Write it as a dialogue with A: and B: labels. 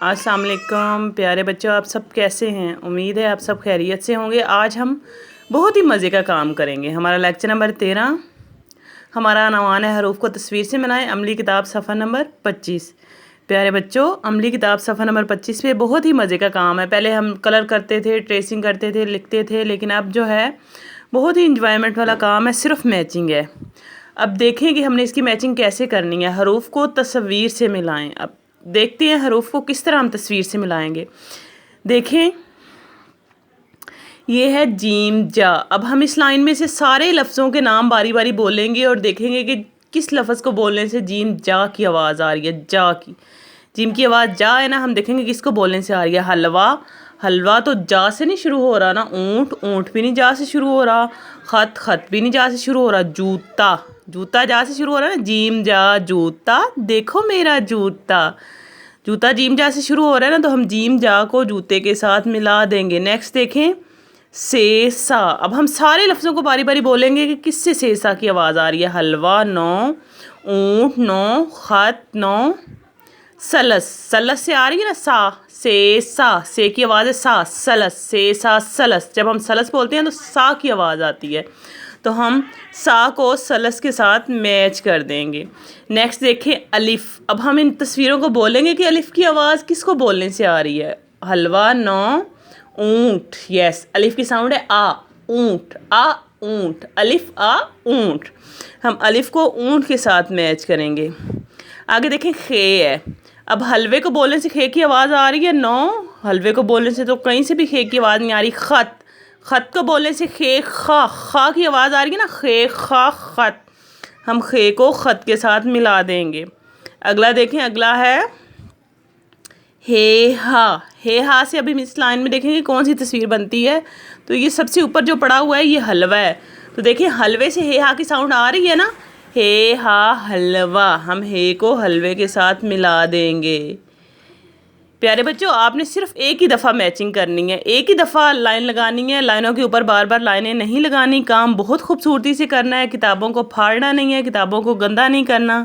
A: अस्सलाम वालेकुम प्यारे बच्चों, आप सब कैसे हैं। उम्मीद है आप सब खैरियत से होंगे। आज हम बहुत ही मज़े का काम करेंगे। हमारा लेक्चर नंबर 13, हमारा अनवान है हरूफ को तस्वीर से मिलाएं। अमली किताब सफ़ा नंबर 25। प्यारे बच्चों, अमली किताब सफ़ा नंबर 25 पे बहुत ही मज़े का काम है। पहले हम कलर करते थे, ट्रेसिंग करते थे, लिखते थे, लेकिन अब जो है बहुत ही इंजॉयमेंट वाला काम है, सिर्फ मैचिंग है। अब देखें कि हमने इसकी मैचिंग कैसे करनी है। हरूफ को तस्वीर से मिलाएं। अब देखते हैं हरूफ को किस तरह हम तस्वीर से मिलाएंगे। देखें, ये है जीम जा। अब हम इस लाइन में से सारे लफ्ज़ों के नाम बारी बारी बोलेंगे और देखेंगे कि किस लफ्ज़ को बोलने से जीम जा की आवाज़ आ रही है। जा की, जीम की आवाज़ जा है ना। हम देखेंगे किसको बोलने से आ रही है। हलवा, हलवा तो जा से नहीं शुरू हो रहा ना। ऊँट, ऊँट भी नहीं जा से शुरू हो रहा। ख़त, ख़त भी नहीं जा से शुरू हो रहा। जूता, जूता जा से शुरू हो रहा है ना। जीम जा जूता, देखो मेरा जूता। जूता जीम जा से शुरू हो रहा है ना, तो हम जीम जा को जूते के साथ मिला देंगे। नेक्स्ट देखें, सेसा। अब हम सारे लफ्ज़ों को बारी बारी बोलेंगे कि किससे सेसा की आवाज़ आ रही है। हलवा नो, ऊँट नो, ख़त नो, सलस, सलस से आ रही है ना। सा, से की आवाज़ है सा, सलस, से सा सलस। जब हम सलस बोलते हैं तो सा की आवाज़ आती है, तो हम सा को सलस के साथ मैच कर देंगे। नेक्स्ट देखें, अलिफ। अब हम इन तस्वीरों को बोलेंगे कि अलिफ की आवाज़ किसको बोलने से आ रही है। हलवा नो, ऊँट, यस, अलिफ की साउंड है आ। ऊँट, आ ऊँट, अलिफ आ ऊँट। हम अलिफ को ऊँट के साथ मैच करेंगे। आगे देखें, खे है। अब हलवे को बोलने से खे की आवाज़ आ रही है। नो, हलवे को बोलने से तो कहीं से भी खे की आवाज़ नहीं आ रही। ख़त, ख़त को बोलने से खे खा की आवाज़ आ रही है ना। खे खा ख़त। हम खे को ख़त के साथ मिला देंगे। अगला देखें, अगला है हे हा। हे हा से अभी हम इस लाइन में देखेंगे कौन सी तस्वीर बनती है। तो ये सबसे ऊपर जो पड़ा हुआ है ये हलवा है। तो देखिए, हलवे से हे हा की साउंड आ रही है ना। हे हा हलवा। हम हे को हलवे के साथ मिला देंगे। प्यारे बच्चों, आपने सिर्फ एक ही दफ़ा मैचिंग करनी है, एक ही दफ़ा लाइन लगानी है। लाइनों के ऊपर बार बार लाइनें नहीं लगानी। काम बहुत खूबसूरती से करना है। किताबों को फाड़ना नहीं है, किताबों को गंदा नहीं करना।